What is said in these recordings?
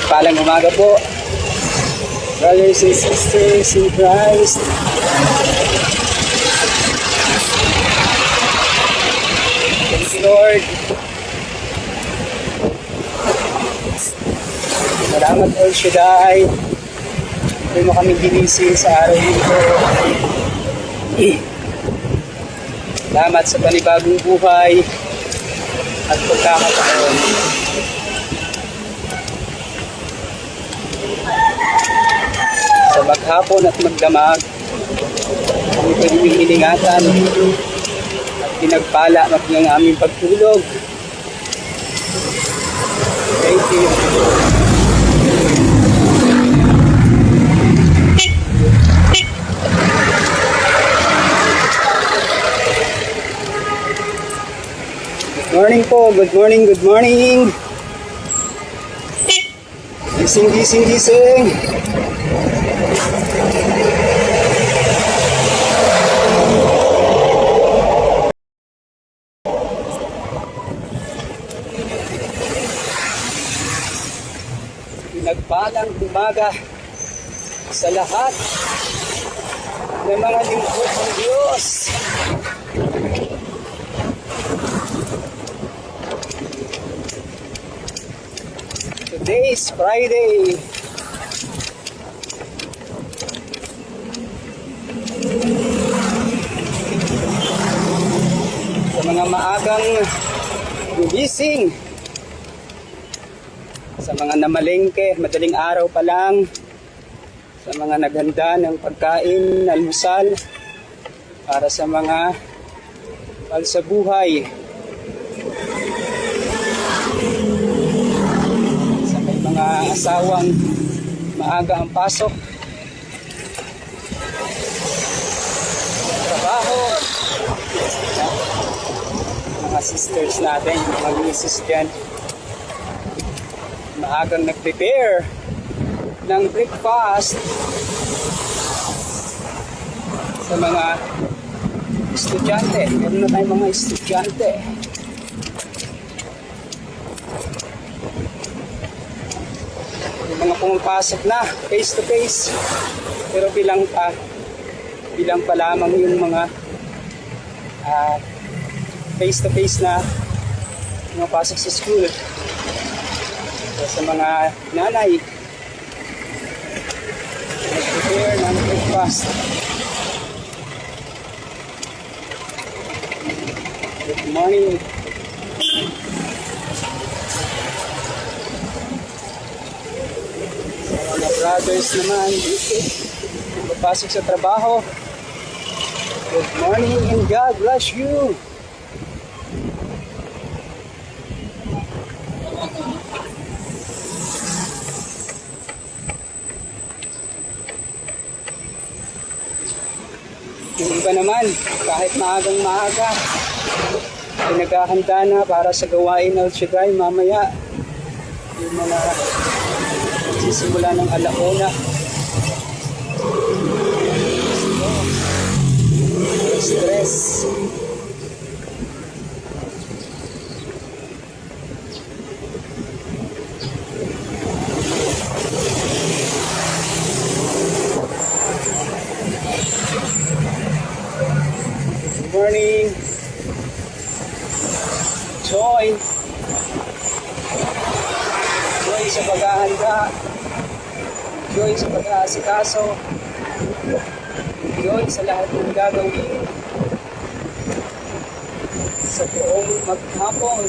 Mapagpalang umaga po, brothers and sisters in Christ. Thank you, Lord. Salamat, El Shaddai. Hindi mo kami ginising sa araw nito. Salamat sa panibagong buhay at pagkakataon. Sa maghapon at magdamag, kami pwedeng iningatan at pinagpala ng aming pagtulog. Thank you. Good morning po, good morning, good morning. Gising, gising, gising. Pinagpalang umaga sa lahat ng mga lingkod ng Diyos. Today is Friday. Sa mga maagang gumising, sa mga namalengke, madaling araw pa lang, sa mga naghanda ng pagkain, almusal, para sa mga sa buhay, sa may mga asawang maaga ang pasok, trabaho, mga sisters natin, mga misis dyan, maagang nag-prepare ng breakfast sa mga estudyante. Meron na tayong mga estudyante. Yung mga pumapasok na face to face, pero bilang pa lamang yung mga face to face na pumapasok sa school. So, sa mga nanay, prepare ng breakfast. Good morning. Sa mga brothers naman, papasok sa trabaho. Good morning and God bless you. Yung iba naman, kahit maagang maaga, pinaghahanda na para sa gawain ng Shaddai mamaya. Yung mga magsisimula ng alauna. Stress. Good morning. Joy sa paghahanda, joy sa pag-aasikaso, joy sa lahat ng gagawin sa buong maghapon.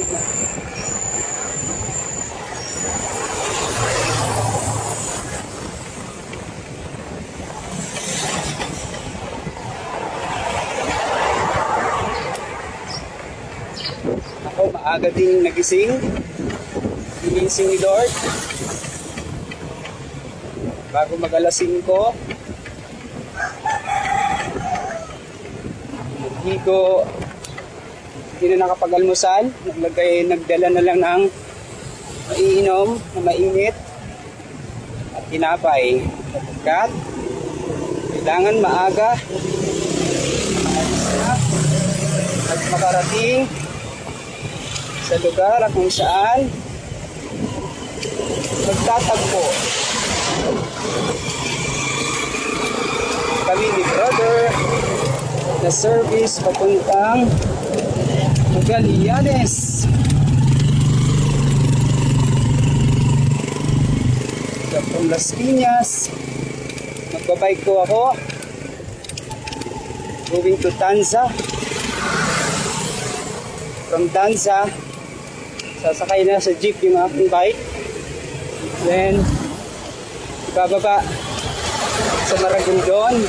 Ako maaga din nagising. Ginising ni Lord bago mag-alas 5. Naghigo, hindi na nakapag-almusal. Nagdala na lang ng maiinom na mainit at tinapay. Sapagkat kailangan maaga at makarating sa lugar kung saan magtatagpo kami ni brother na service papuntang Magallanes. From Las Piñas, magbabike ko ako going to Tanza. From Tanza, sasakay na sa jeep yung aking bike, then bababa sa Maragondon,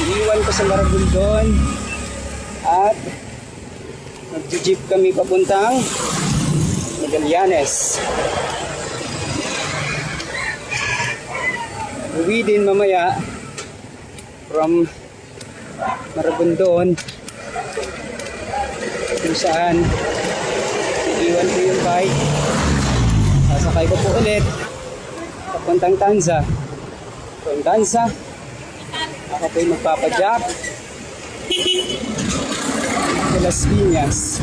iiwan ko sa Maragondon at mag-jeep kami papuntang Magallanes. Uwi din mamaya from Maragondon kung saan iiwan ko yung bike, sasakay ko po ulit papuntang Tanza. From Tanza ako po'y magpapadyak sa Las Piñas.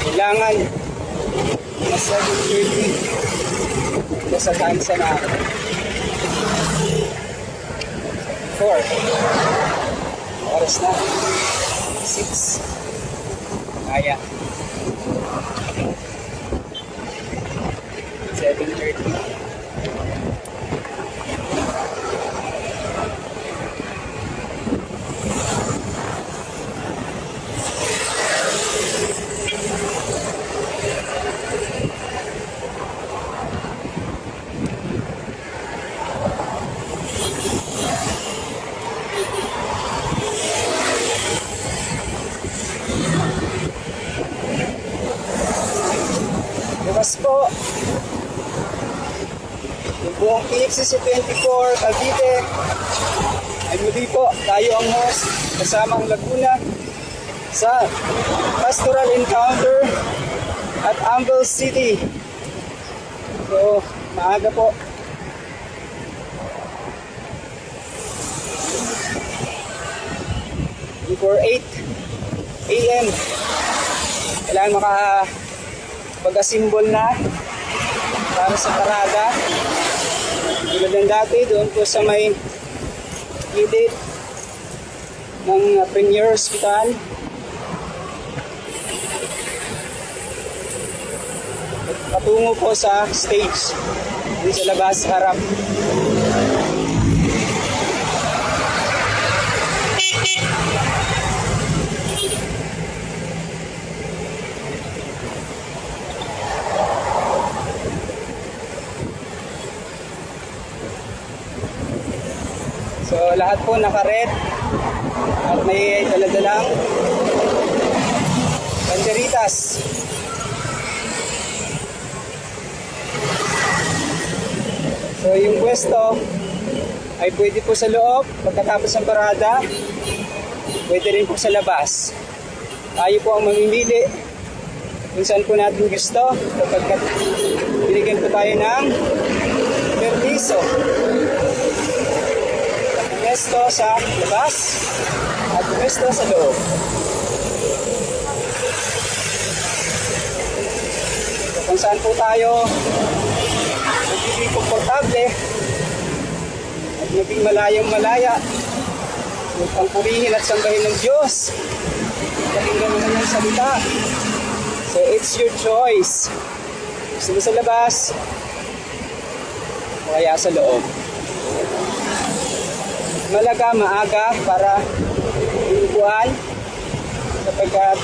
Kailangan na 7:30 nasa Tanza na ako. 4 oras na 6 kaya 7:30. Bukas po yung buong PXCC 24 Cavite ay muli po tayo ang host kasama ang Laguna sa Pastoral Encounter at Angle City. So maaga po. Before 8 AM kailangan pag-asimbol na para sa parada. Tulad ng dati, doon po sa may gilid ng Premier Hospital. At patungo po sa stage, dun sa labas harap. So lahat po naka-red at may daladalang banderitas. So yung pwesto ay pwede po sa loob pagkatapos ng parada, pwede rin po sa labas. Tayo po ang mamimili kung saan po natin gusto kapag binigyan po tayo ng permiso. Pwesto sa labas at pwesto sa loob. So, kung saan po tayo magiging komportable at maging malayang malaya upang purihin at sambahin ng Diyos, pakinggan mo ng salita. So it's your choice. Gusto mo sa labas o kaya sa loob. Malaga, maaga para inubuan sapagkat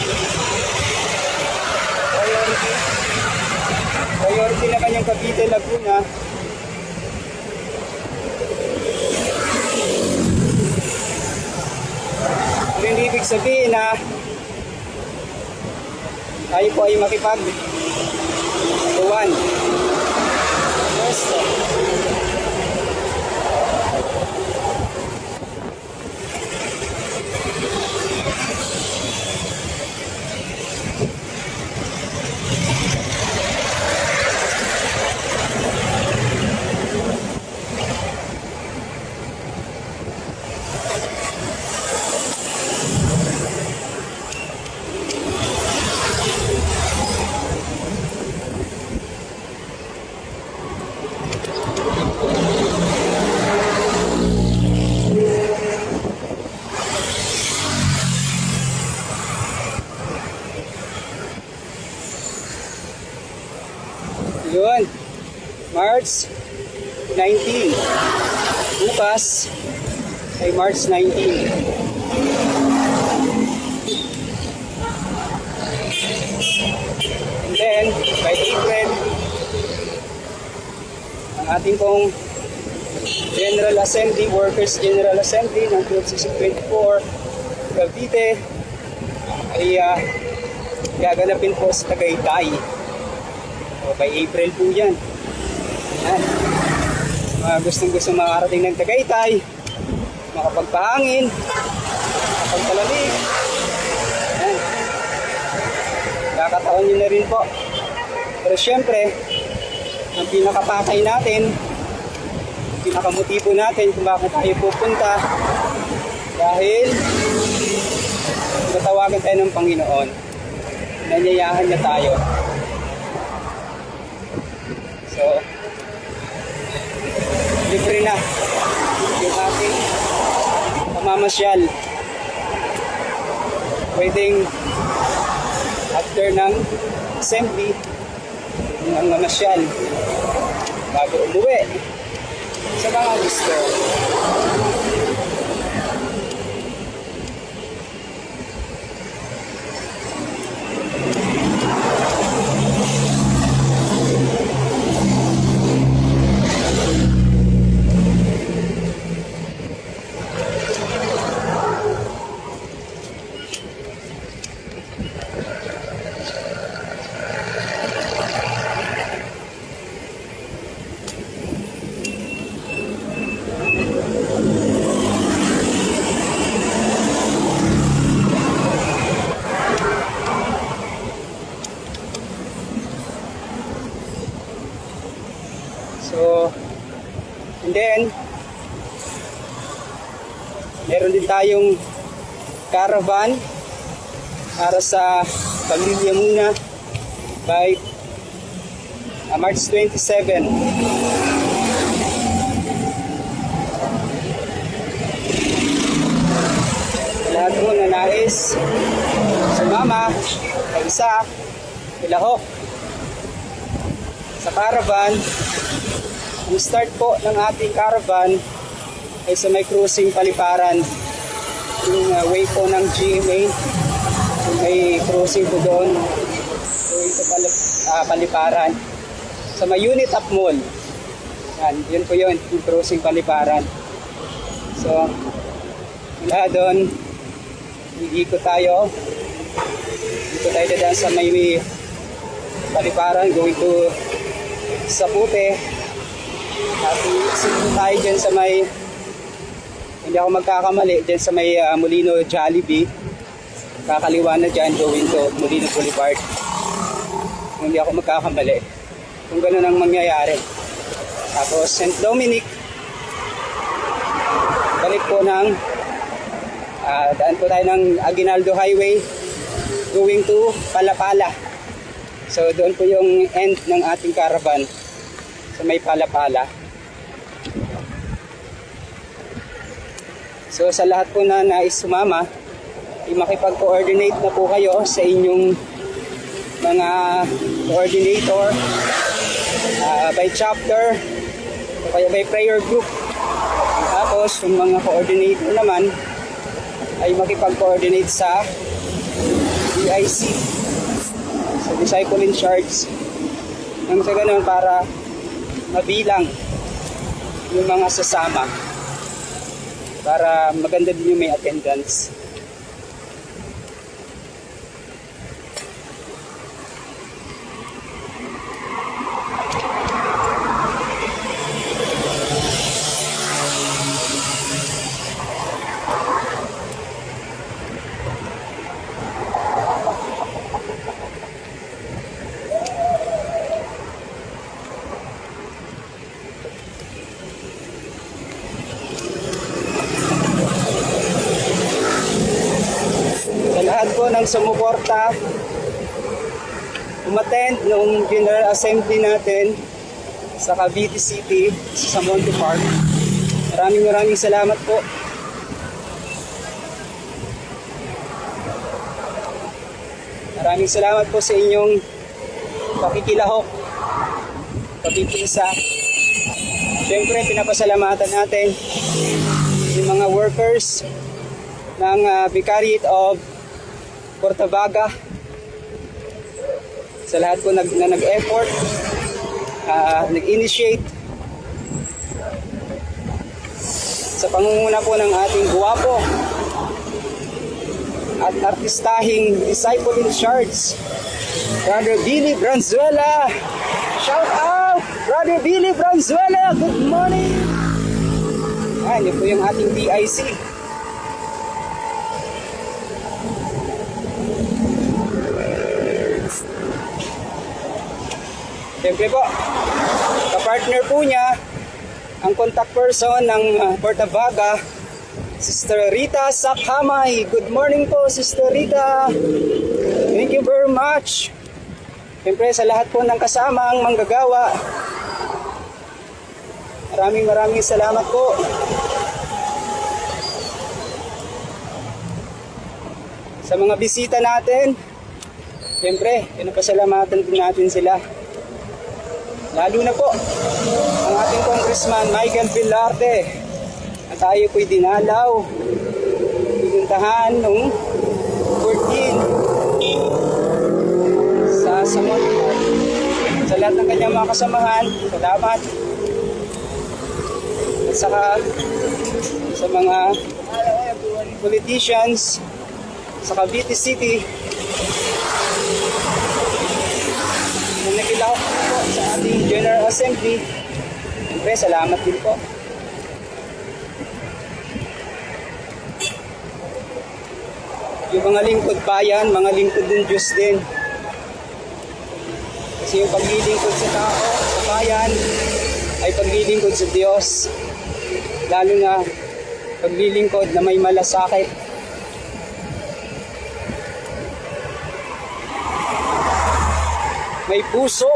priority naman yung Cavite, Laguna. ibig sabihin na tayo po ay makipag-tuwan. Yes. Yun, March 19. Bukas ay March 19. And then, by April, ang ating pong General Assembly, Workers General Assembly ng 2024 Cavite ay gaganapin po sa Tagaytay. By April po yan. Yan. Gustong-gusto makarating ng Tagaytay, makapagpahangin, makapagpalamig. Yan. Kakataon nyo na rin po. Pero syempre, ang pinakapakay natin, pinakamotibo natin kung bakit tayo pupunta, dahil natawagan tayo ng Panginoon. Nanyayahan na tayo. So, libre na yung ating pamamasyal. Pwedeng after ng assembly, ang mamasyal bago umuwi sa mga gusto. So, and then, meron din tayong caravan para sa pamilya muna by March 27. Lahat mo na nais sumama, mag-isa, ilahok sa caravan. Ang start po ng ating caravan ay sa may cruising Paliparan. Yung way po ng GMA, may cruising po doon. Going to Paliparan. Sa may Unit Up Mall. Yun po yun, yung cruising Paliparan. So, mula doon, iikot tayo. Dito tayo dadaan sa may Paliparan, going to Sapute. At isikot tayo dyan sa may, hindi ako magkakamali, dyan sa may Molino Jollibee. Kakaliwa na dyan, going to Molino Boulevard. Kung hindi ako magkakamali. Kung gano'n ang mangyayari. Tapos St. Dominic, balik po ng, daan po tayo ng Aguinaldo Highway, going to Palapala. So doon po yung end ng ating caravan. Sa may Palapala. So sa lahat po na nais sumama, makipag-coordinate na po kayo sa inyong mga coordinator by chapter o kaya by prayer group. Tapos yung mga coordinator naman ay makipag-coordinate sa DIC, sa Disciple in Charge, nang sa ganun para mabilang yung mga sasama, para maganda din yung may attendance. unang sumuporta, umattend noong General Assembly natin sa Cavite City, sa Monte Park. Maraming salamat po. Maraming salamat po sa inyong pakikilahok, pakikisa. Siyempre, pinapasalamatan natin yung mga workers ng Vicariate of Portavaga sa lahat po na nag-effort, nag-initiate sa pangunguna po ng ating guwapo at artistahing disciple in charge, Brother Billy Branzuela. Shout out, Brother Billy Branzuela. Good morning. Yan, yun po yung ating DIC. Siyempre po, kapartner po niya, ang contact person ng Portavaga, Sister Rita Sakhamay. Good morning po, Sister Rita. Thank you very much. Siyempre sa lahat po ng kasamang manggagawa, maraming salamat po. Sa mga bisita natin, siyempre, pinapasalamatan din natin sila. Lalo na po ang ating Congressman Michael Velarde. Tayo po'y dinalaw, pinuntahan noong 14 sa Samot. Sa lahat ng kanyang mga kasamahan, salamat. At saka sa mga politicians sa Cavite City na nakilahok po sa ating General Assembly. Siyempre, salamat din po. Yung mga lingkod bayan, mga lingkod ng Diyos din. Kasi yung paglilingkod sa tao, sa bayan, ay paglilingkod sa Diyos. Lalo na paglilingkod na may malasakit. May puso.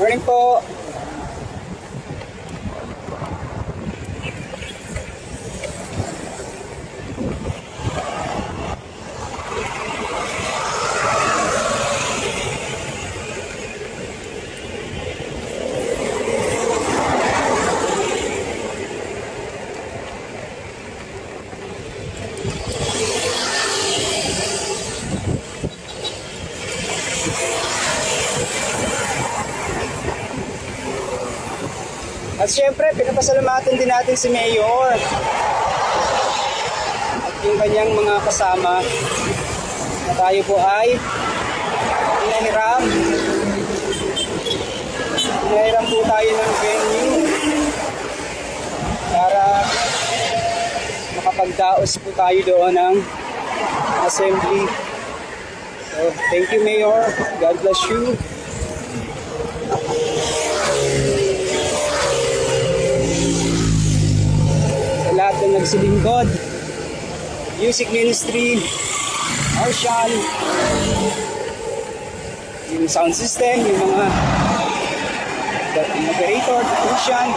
Morning po. At syempre, pinapasalamatan din natin si Mayor at yung kanyang mga kasama na tayo po ay pinahiram. Pinahiram po tayo ng venue para makapagdaos po tayo doon ng assembly. So, thank you, Mayor. God bless you. Lahat ng nagsilingkod, music ministry, Marshall, yung sound system, yung mga operator, technician,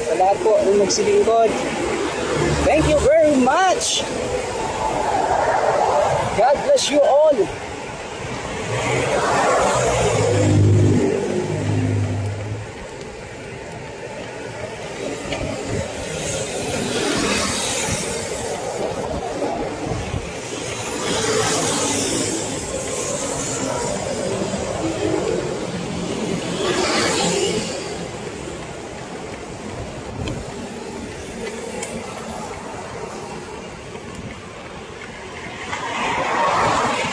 sa lahat po ng nagsilingkod, thank you very much. God bless you all.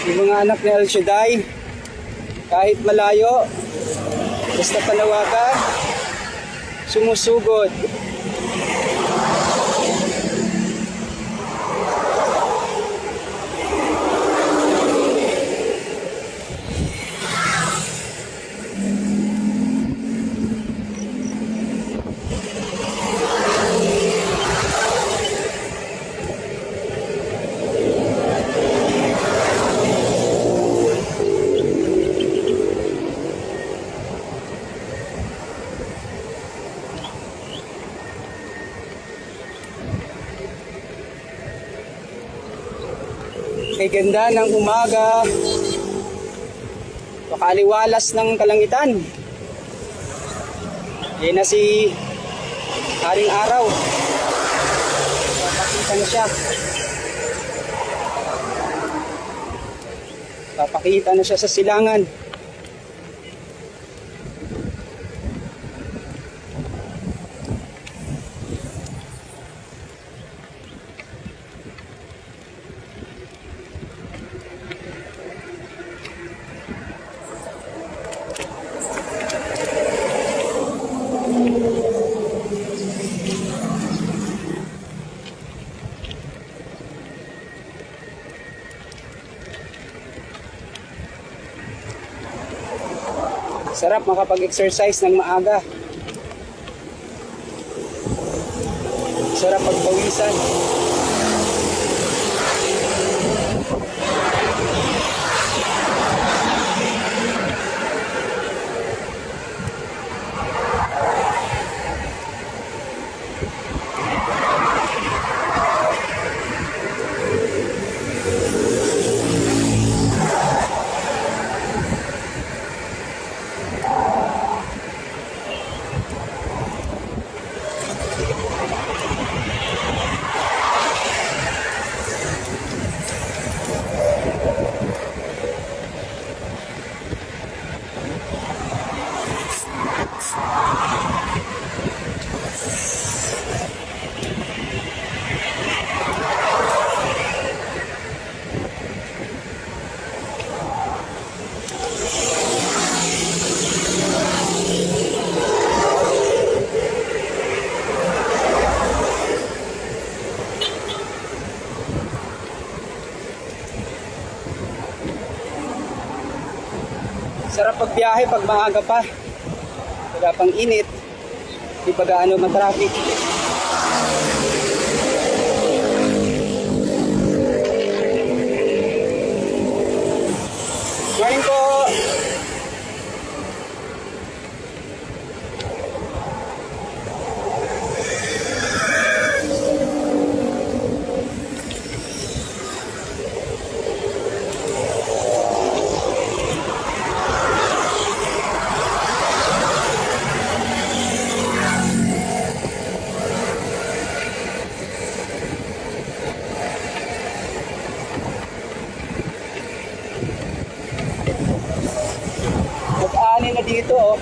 Yung mga anak ni El Shaddai, kahit malayo, basta panawagan, sumusugod. kay ganda ng umaga, pakaliwalas ng kalangitan. Yan na si Haring Araw. Papakita na siya. Papakita na siya sa silangan. Sarap makapag-exercise ng maaga. Sarap magpawisan. Sarap pagbiyahe pag maaga pa. Wala pang init. Di pa gaano matraffic. Morning po! Mag-ani na dito, oh.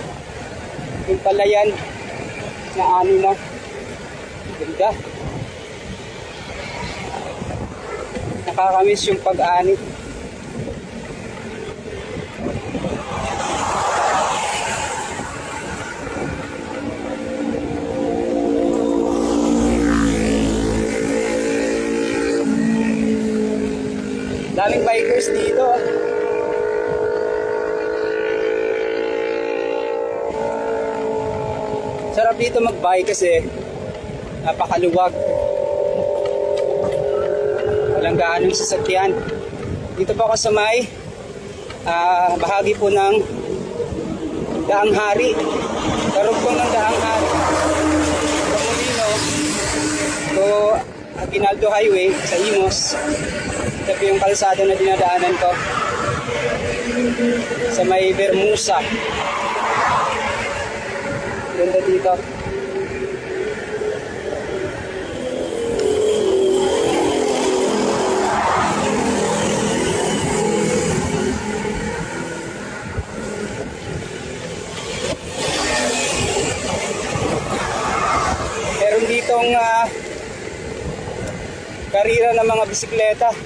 Yung palayan na ani na. Ganda. Nakakamiss yung pag-ani. Daming bikers dito. Sarap dito mag-bike kasi napakaluwag. Walang gaanong sasakyan. Dito po ako sa may bahagi po ng Daang Hari. Karugtong ng Daang Hari. Camolino to Aguinaldo Highway sa Imos. Ito po yung kalsada na dinadaanan ko sa may Bermusa. Ganda dito. Meron ditong karira ng mga bisikleta,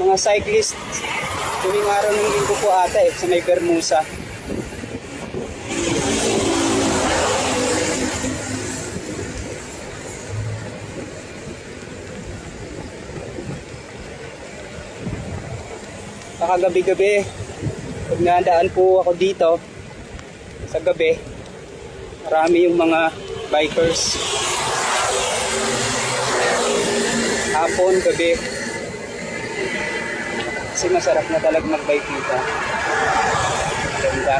mga cyclist. Tuwing araw ng linggo po ata sa may Bermusa. Gabi-gabi, pag nadaan po ako dito sa gabi, marami yung mga bikers. Hapon, gabi, kasi masarap na talaga mag-bike dito. Ganda,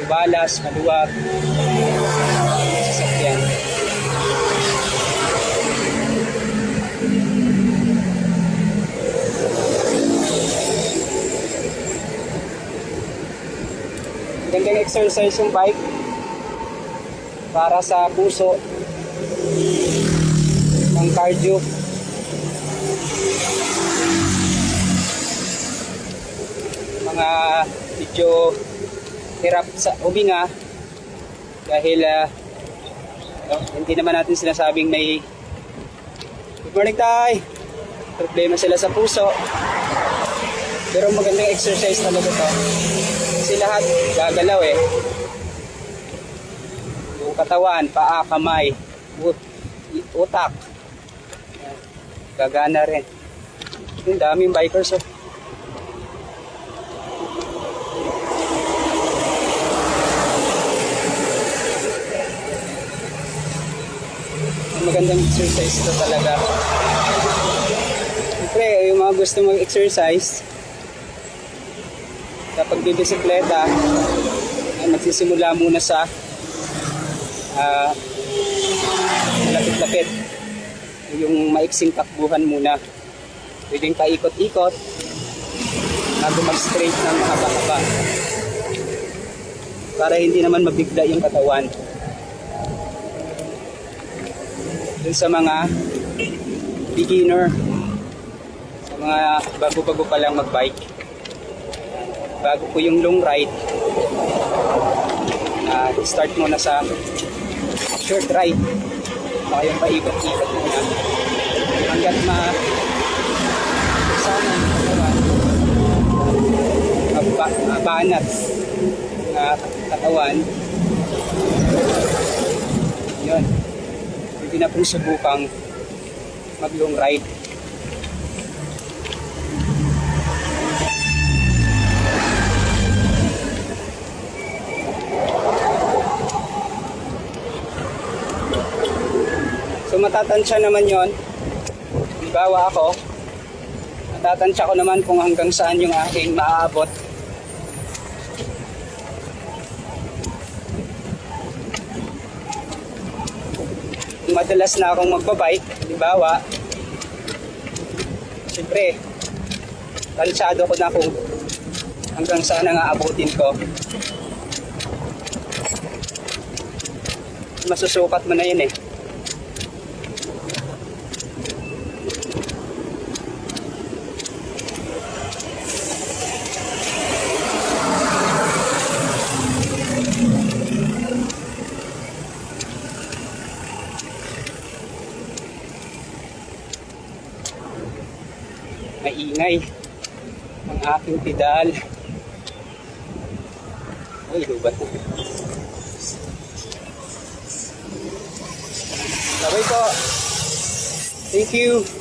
ibalas, maluwag, sasakyan. Magandang exercise yung bike para sa puso, ng cardio. Mga medyo hirap sa huminga dahil hindi naman natin sinasabing may good morning tay, problema sila sa puso, pero magandang exercise talaga to kasi lahat gagalaw yung katawan, paa, kamay, utak gagana rin. Yung daming bikers magandang exercise ito talaga. Siyempre, yung mga gusto mag-exercise kapag bibisikleta ay magsisimula muna sa lapit-lapit, yung maiksing takbuhan muna, pwedeng paikot-ikot bago mag-straight ng haba-haba para hindi naman mabigla yung katawan. Dun sa mga beginner, sa mga bago-bago pa lang mag-bike, bago po yung long ride, start muna sa short ride, kayong paikot-ikot muna hanggat sana mabanat na katawan. Yun, hindi na pong subukang mag long ride. So matatansya naman yon. Halimbawa ako, matatansya ko naman kung hanggang saan yung aking maaabot. Madalas na akong magbabike, halimbawa, siyempre, tansyado ko na kung hanggang saan ang aabutin ko. Masusukat mo na yun Maingay ang aking pedal. Ay, lubat na. Sabay po. Thank you.